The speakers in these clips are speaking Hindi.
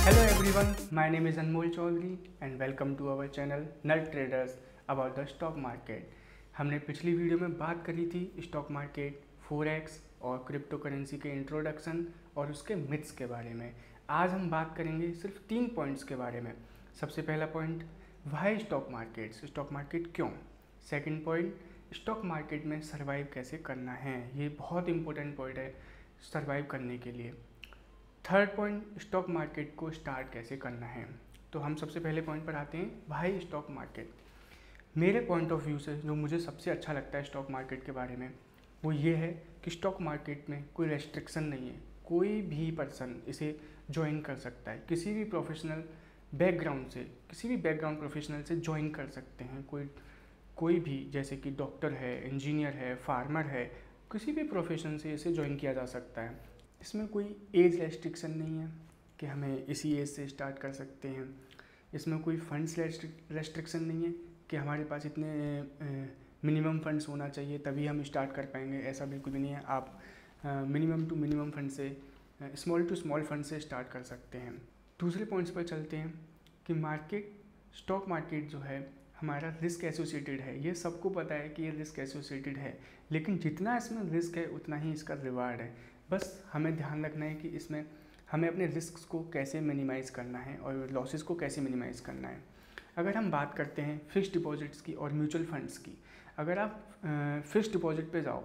Hello everyone, my name is Anmol Chaudhary and welcome to our channel Nerd Traders about the stock market। हमने पिछली वीडियो में बात करी थी स्टॉक मार्केट, फॉरेक्स और क्रिप्टो करेंसी के इंट्रोडक्शन और उसके मिथ्स के बारे में। आज हम बात करेंगे सिर्फ 3 पॉइंट्स के बारे में। सबसे पहला point, Y stock markets, stock market क्यों। सेकंड पॉइंट, स्टॉक मार्केट में सर्वाइव कैसे करना है, ये बहुत इंपॉर्टेंट पॉइंट है सर्वाइव करने के लिए। थर्ड पॉइंट, स्टॉक मार्केट को स्टार्ट कैसे करना है। तो हम सबसे पहले पॉइंट पर आते हैं, भाई स्टॉक मार्केट। मेरे पॉइंट ऑफ व्यू से जो मुझे सबसे अच्छा लगता है स्टॉक मार्केट के बारे में वो ये है कि स्टॉक मार्केट में कोई रेस्ट्रिक्शन नहीं है, कोई भी पर्सन इसे ज्वाइन कर सकता है। किसी भी प्रोफेशनल बैकग्राउंड से, किसी भी बैकग्राउंड प्रोफेशनल से ज्वाइन कर सकते हैं। कोई भी, जैसे कि डॉक्टर है, इंजीनियर है, फार्मर है, किसी भी प्रोफेशन से इसे ज्वाइन किया जा सकता है। इसमें कोई एज रेस्ट्रिक्शन नहीं है कि हमें इसी एज से स्टार्ट कर सकते हैं। इसमें कोई फंड्स रेस्ट्रिक्शन नहीं है कि हमारे पास इतने मिनिमम फंड्स होना चाहिए तभी हम स्टार्ट कर पाएंगे, ऐसा बिल्कुल भी नहीं है। आप मिनिमम टू मिनिमम फंड से, स्मॉल टू स्मॉल फंड से स्टार्ट कर सकते हैं। दूसरे पॉइंट्स पर चलते हैं कि स्टॉक मार्केट जो है हमारा रिस्क एसोसिएटेड है। ये सबको पता है कि ये रिस्क एसोसिएटेड है, लेकिन जितना इसमें रिस्क है उतना ही इसका रिवार्ड है। बस हमें ध्यान रखना है कि इसमें हमें अपने रिस्क को कैसे मिनिमाइज़ करना है और लॉसेस को कैसे मिनिमाइज़ करना है। अगर हम बात करते हैं फिक्स्ड डिपॉजिट्स की और म्यूचुअल फंड्स की, अगर आप फिक्स्ड डिपॉजिट पे जाओ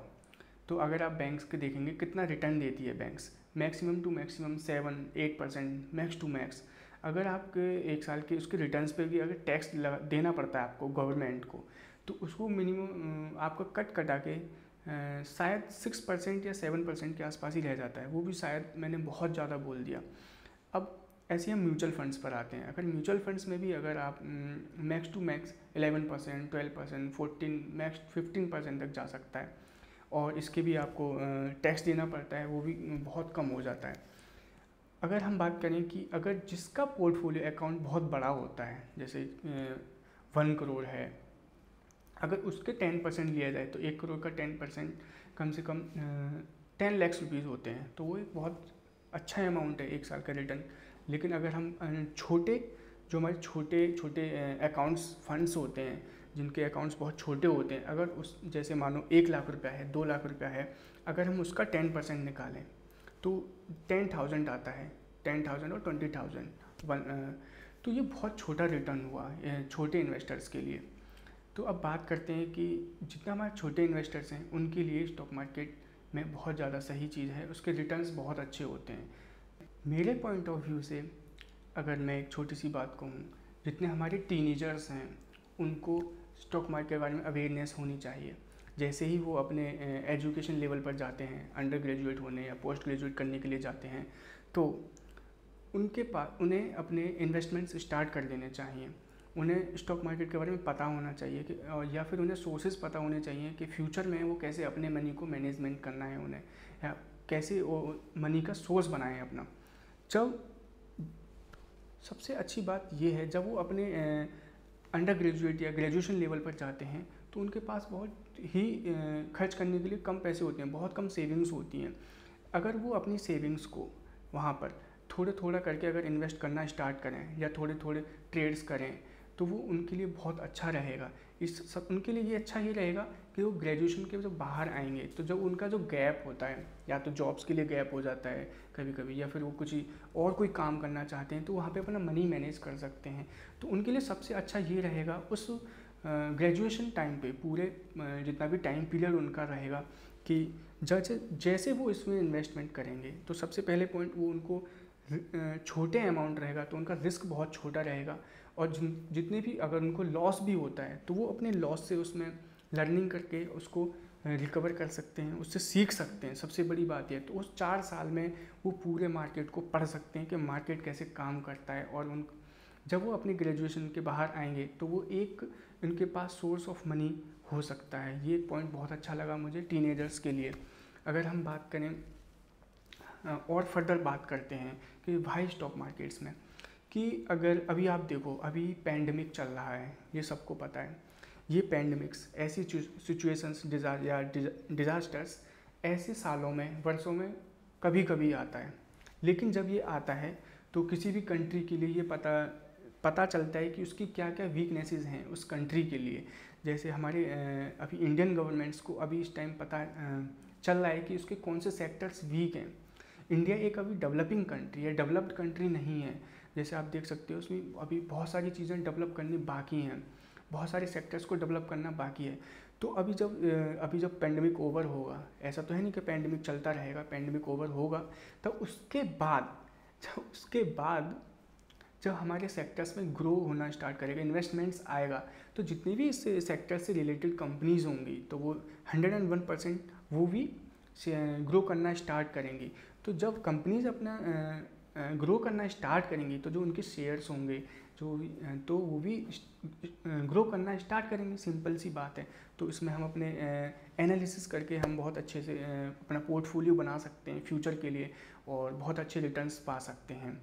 तो अगर आप बैंक्स के देखेंगे कितना रिटर्न देती है banks, maximum to maximum 7-8%, max to max. अगर आपके 1 साल के उसके रिटर्न्स पे भी अगर टैक्स देना पड़ता है आपको गवर्नमेंट को, तो उसको मिनिमम आपका कटा के शायद 6% या 7% के आसपास ही रह जाता है। वो भी शायद मैंने बहुत ज़्यादा बोल दिया। अब ऐसे हम म्यूचुअल फंड्स पर आते हैं। अगर म्यूचुअल फंड्स में भी अगर आप मैक्स टू मैक्स 11%, 12%, 14, मैक्स 15% तक जा सकता है और इसके भी आपको टैक्स देना पड़ता है, वो भी बहुत कम हो जाता है। अगर हम बात करें कि अगर जिसका पोर्टफोलियो अकाउंट बहुत बड़ा होता है, जैसे 1 करोड़ है, अगर उसके 10% लिया जाए तो 1 करोड़ का 10% कम से कम 10 लाख रुपीज़ होते हैं, तो वो एक बहुत अच्छा अमाउंट है 1 साल का रिटर्न। लेकिन अगर हम जो हमारे छोटे छोटे अकाउंट्स फंड्स होते हैं, जिनके अकाउंट्स बहुत छोटे होते हैं, अगर उस जैसे मानो 1 लाख रुपया है, 2 लाख रुपया है, अगर हम उसका 10% निकालें तो 10,000 आता है, 10,000 और 20,000 तो ये बहुत छोटा रिटर्न हुआ छोटे इन्वेस्टर्स के लिए। तो अब बात करते हैं कि जितना हमारे छोटे इन्वेस्टर्स हैं उनके लिए स्टॉक मार्केट में बहुत ज़्यादा सही चीज़ है, उसके रिटर्न्स बहुत अच्छे होते हैं। मेरे पॉइंट ऑफ व्यू से अगर मैं एक छोटी सी बात कहूँ, जितने हमारे टीनेजर्स हैं उनको स्टॉक मार्केट के बारे में अवेयरनेस होनी चाहिए। जैसे ही वो अपने एजुकेशन लेवल पर जाते हैं, अंडर ग्रेजुएट होने या पोस्ट ग्रेजुएट करने के लिए जाते हैं, तो उन्हें अपने इन्वेस्टमेंट्स स्टार्ट कर देने चाहिए। उन्हें स्टॉक मार्केट के बारे में पता होना चाहिए कि या फिर उन्हें सोर्सेज पता होने चाहिए कि फ्यूचर में वो कैसे अपने मनी को मैनेजमेंट करना है उन्हें, या कैसे वो मनी का सोर्स बनाएं अपना। जब सबसे अच्छी बात ये है, जब वो अपने अंडर ग्रेजुएट या ग्रेजुएशन लेवल पर जाते हैं तो उनके पास बहुत ही खर्च करने के लिए कम पैसे होते हैं, बहुत कम सेविंग्स होती हैं। अगर वो अपनी सेविंग्स को वहाँ पर थोड़ा थोड़ा करके अगर इन्वेस्ट करना स्टार्ट करें या थोड़े थोड़े ट्रेड्स करें तो वो उनके लिए बहुत अच्छा रहेगा। इस सब उनके लिए ये अच्छा ही रहेगा कि वो ग्रेजुएशन के जब बाहर आएंगे तो जब उनका जो गैप होता है, या तो जॉब्स के लिए गैप हो जाता है कभी कभी, या फिर वो कुछ और कोई काम करना चाहते हैं तो वहाँ पे अपना मनी मैनेज कर सकते हैं। तो उनके लिए सबसे अच्छा ये रहेगा उस ग्रेजुएशन टाइम पे, पूरे जितना भी टाइम पीरियड उनका रहेगा, कि जैसे वो इसमें इन्वेस्टमेंट करेंगे तो सबसे पहले पॉइंट वो उनको छोटे अमाउंट रहेगा तो उनका रिस्क बहुत छोटा रहेगा। और जितने भी अगर उनको लॉस भी होता है तो वो अपने लॉस से उसमें लर्निंग करके उसको रिकवर कर सकते हैं, उससे सीख सकते हैं। सबसे बड़ी बात यह, तो उस 4 साल में वो पूरे मार्केट को पढ़ सकते हैं कि मार्केट कैसे काम करता है। और जब वो अपनी ग्रेजुएशन के बाहर आएंगे तो वो एक उनके पास सोर्स ऑफ मनी हो सकता है। ये एक पॉइंट बहुत अच्छा लगा मुझे टीनेजर्स के लिए। अगर हम बात करें और फर्दर बात करते हैं कि भाई स्टॉक मार्केट्स में, कि अगर अभी आप देखो, अभी पैंडमिक चल रहा है, ये सबको पता है। ये पैंडमिक्स, ऐसी सिचुएशंस या डिज़ास्टर्स ऐसे सालों में, वर्षों में कभी कभी आता है, लेकिन जब ये आता है तो किसी भी कंट्री के लिए ये पता चलता है कि उसकी क्या क्या वीकनेसेस हैं उस कंट्री के लिए। जैसे हमारे अभी इंडियन गवर्नमेंट्स को अभी इस टाइम पता चल रहा है कि उसके कौन से सेक्टर्स वीक हैं। इंडिया एक अभी डेवलपिंग कंट्री है, डेवलप्ड कंट्री नहीं है। जैसे आप देख सकते हो उसमें अभी बहुत सारी चीज़ें डेवलप करनी बाकी हैं, बहुत सारे सेक्टर्स को डेवलप करना बाकी है। तो अभी जब पेंडेमिक ओवर होगा, ऐसा तो है नहीं कि पेंडेमिक चलता रहेगा, पेंडेमिक ओवर होगा तो उसके बाद जब हमारे सेक्टर्स में ग्रो होना स्टार्ट करेगा, इन्वेस्टमेंट्स आएगा, तो जितनी भी इस सेक्टर से रिलेटेड कंपनीज होंगी तो वो 101% वो भी ग्रो करना स्टार्ट करेंगी। तो जब कंपनीज अपना ग्रो करना स्टार्ट करेंगी तो जो उनके शेयर्स होंगे तो वो भी ग्रो करना स्टार्ट करेंगे, सिंपल सी बात है। तो इसमें हम अपने एनालिसिस करके हम बहुत अच्छे से अपना पोर्टफोलियो बना सकते हैं फ्यूचर के लिए और बहुत अच्छे रिटर्न्स पा सकते हैं।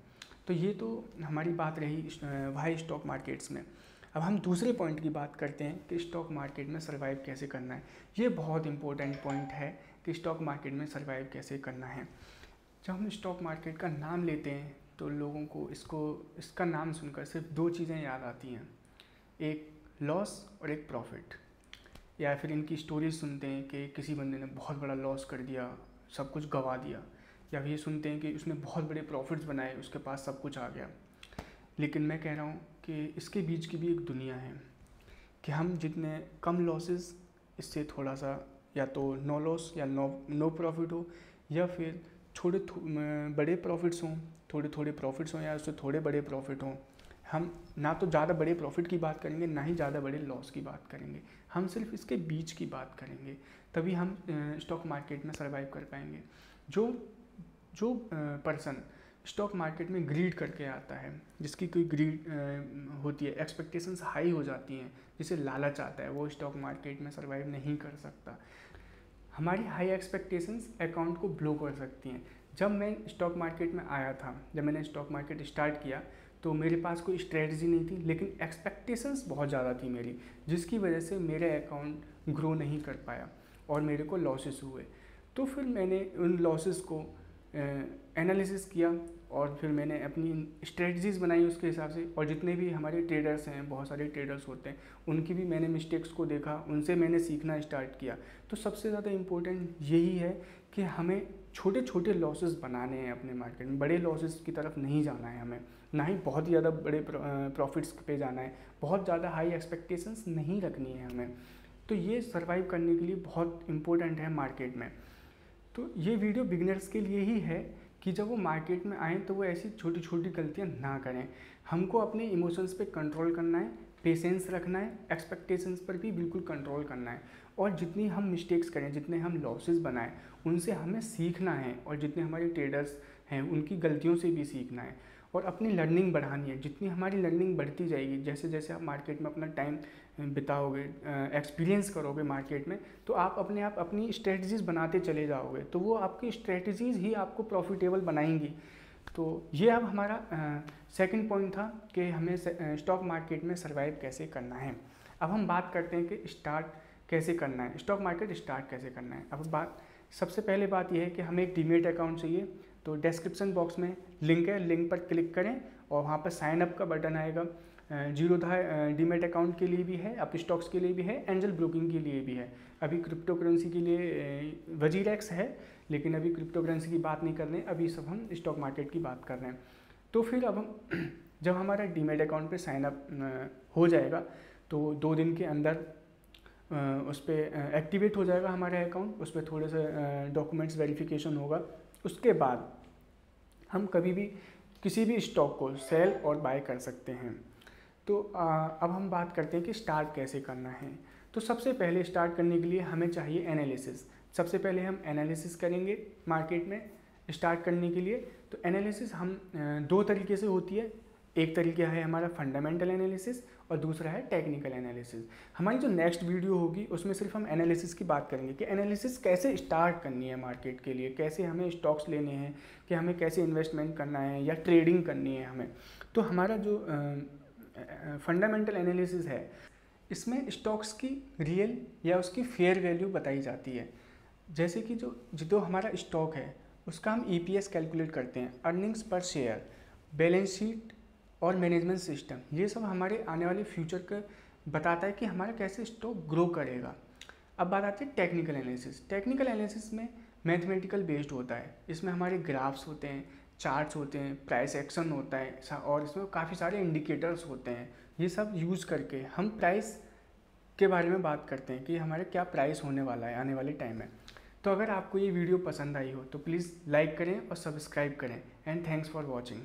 तो ये तो हमारी बात रही वाई स्टॉक मार्केट्स में। अब हम दूसरे पॉइंट की बात करते हैं कि स्टॉक मार्केट में सर्वाइव कैसे करना है। ये बहुत इंपॉर्टेंट पॉइंट है कि स्टॉक मार्केट में सर्वाइव कैसे करना है। जब हम स्टॉक मार्केट का नाम लेते हैं तो लोगों को इसका नाम सुनकर सिर्फ दो चीज़ें याद आती हैं, एक लॉस और एक प्रॉफिट। या फिर इनकी स्टोरीज सुनते हैं कि किसी बंदे ने बहुत बड़ा लॉस कर दिया, सब कुछ गंवा दिया, या फिर ये सुनते हैं कि उसने बहुत बड़े प्रॉफिट्स बनाए, उसके पास सब कुछ आ गया। लेकिन मैं कह रहा हूँ कि इसके बीच की भी एक दुनिया है कि हम जितने कम लॉसेस, इससे थोड़ा सा या तो नो लॉस या नो प्रॉफिट हो, या फिर बड़े प्रॉफिट्स हों, थोड़े प्रॉफिट्स हों, या उससे थोड़े बड़े प्रॉफिट हों। हम ना तो ज़्यादा बड़े प्रॉफिट की बात करेंगे, ना ही ज़्यादा बड़े लॉस की बात करेंगे, हम सिर्फ इसके बीच की बात करेंगे, तभी हम स्टॉक मार्केट में सर्वाइव कर पाएंगे। जो पर्सन स्टॉक मार्केट में ग्रीड करके आता है, जिसकी कोई ग्रीड होती है, एक्सपेक्टेशंस हाई हो जाती हैं, जिसे लालच आता है, वो स्टॉक मार्केट में सर्वाइव नहीं कर सकता। हमारी हाई एक्सपेक्टेशंस अकाउंट को ब्लो कर सकती हैं। जब मैं स्टॉक मार्केट में आया था, जब मैंने स्टॉक मार्केट स्टार्ट किया, तो मेरे पास कोई स्ट्रेटजी नहीं थी, लेकिन एक्सपेक्टेशंस बहुत ज़्यादा थी मेरी, जिसकी वजह से मेरे अकाउंट ग्रो नहीं कर पाया और मेरे को लॉसेस हुए। तो फिर मैंने उन लॉसेस को एनालिसिस किया और फिर मैंने अपनी स्ट्रेटजीज़ बनाई उसके हिसाब से। और जितने भी हमारे ट्रेडर्स हैं, बहुत सारे ट्रेडर्स होते हैं, उनकी भी मैंने मिस्टेक्स को देखा, उनसे मैंने सीखना स्टार्ट किया। तो सबसे ज़्यादा इम्पोर्टेंट यही है कि हमें छोटे छोटे लॉसेस बनाने हैं अपने मार्केट में, बड़े लॉसेस की तरफ नहीं जाना है हमें, ना ही बहुत ज़्यादा बड़े प्रॉफिट्स पे जाना है, बहुत ज़्यादा हाई एक्सपेक्टेशंस नहीं रखनी है हमें। तो ये सर्वाइव करने के लिए बहुत इम्पोर्टेंट है मार्केट में। तो ये वीडियो बिगिनर्स के लिए ही है कि जब वो मार्केट में आएँ तो वो ऐसी छोटी छोटी गलतियाँ ना करें। हमको अपने इमोशंस पे कंट्रोल करना है, पेशेंस रखना है, एक्सपेक्टेशंस पर भी बिल्कुल कंट्रोल करना है। और जितनी हम मिस्टेक्स करें, जितने हम लॉसेस बनाएं, उनसे हमें सीखना है। और जितने हमारे ट्रेडर्स हैं उनकी गलतियों से भी सीखना है और अपनी लर्निंग बढ़ानी है। जितनी हमारी लर्निंग बढ़ती जाएगी, जैसे जैसे आप मार्केट में अपना टाइम बिताओगे, एक्सपीरियंस करोगे मार्केट में, तो आप अपने आप अपनी स्ट्रेटजीज़ बनाते चले जाओगे, तो वो आपकी स्ट्रेटजीज़ ही आपको प्रॉफिटेबल बनाएंगी। तो ये अब हमारा सेकंड पॉइंट था कि हमें स्टॉक मार्केट में सर्वाइव कैसे करना है। अब हम बात करते हैं कि स्टार्ट कैसे करना है, स्टॉक मार्केट स्टार्ट कैसे करना है। अब सबसे पहले बात यह है कि हमें एक डीमेट अकाउंट चाहिए। तो डिस्क्रिप्शन बॉक्स में लिंक है, लिंक पर क्लिक करें और वहाँ पर साइन अप का बटन आएगा। जीरोधा डीमेट अकाउंट के लिए भी है, अप स्टॉक्स के लिए भी है, एंजल ब्रोकिंग के लिए भी है। अभी क्रिप्टो करेंसी के लिए वजीरेक्स है, लेकिन अभी क्रिप्टो करेंसी की बात नहीं कर रहे हैं, अभी सब हम स्टॉक मार्केट की बात कर रहे हैं। तो फिर अब हम जब हमारा डीमेट अकाउंट पे साइन अप हो जाएगा तो 2 दिन के अंदर उस पर एक्टिवेट हो जाएगा हमारा अकाउंट। उस पर थोड़े से डॉक्यूमेंट्स वेरिफिकेशन होगा। उसके बाद हम कभी भी किसी भी स्टॉक को सेल और बाय कर सकते हैं। तो अब हम बात करते हैं कि स्टार्ट कैसे करना है। तो सबसे पहले स्टार्ट करने के लिए हमें चाहिए एनालिसिस। सबसे पहले हम एनालिसिस करेंगे मार्केट में स्टार्ट करने के लिए। तो एनालिसिस हम 2 तरीके से होती है। एक तरीका है हमारा फंडामेंटल एनालिसिस और दूसरा है टेक्निकल एनालिसिस। हमारी जो नेक्स्ट वीडियो होगी उसमें सिर्फ हम एनालिसिस की बात करेंगे कि एनालिसिस कैसे स्टार्ट करनी है मार्केट के लिए, कैसे हमें स्टॉक्स लेने हैं, कि हमें कैसे इन्वेस्टमेंट करना है या ट्रेडिंग करनी है हमें। तो हमारा जो फंडामेंटल एनालिसिस है, इसमें स्टॉक्स की रियल या उसकी फेयर वैल्यू बताई जाती है। जैसे कि जो हमारा स्टॉक है उसका हम EPS कैलकुलेट करते हैं, अर्निंग्स पर शेयर। बैलेंस शीट और मैनेजमेंट सिस्टम, ये सब हमारे आने वाले फ्यूचर का बताता है कि हमारा कैसे स्टॉक ग्रो करेगा। अब बात आती है टेक्निकल एनालिसिस। टेक्निकल एनालिसिस में मैथमेटिकल बेस्ड होता है। इसमें हमारे ग्राफ्स होते हैं, चार्ट्स होते हैं, प्राइस एक्शन होता है और इसमें काफ़ी सारे इंडिकेटर्स होते हैं। ये सब यूज़ करके हम प्राइस के बारे में बात करते हैं कि हमारे क्या प्राइस होने वाला है आने वाले टाइम में। तो अगर आपको ये वीडियो पसंद आई हो तो प्लीज़ लाइक करें और सब्सक्राइब करें एंड थैंक्स फॉर वॉचिंग।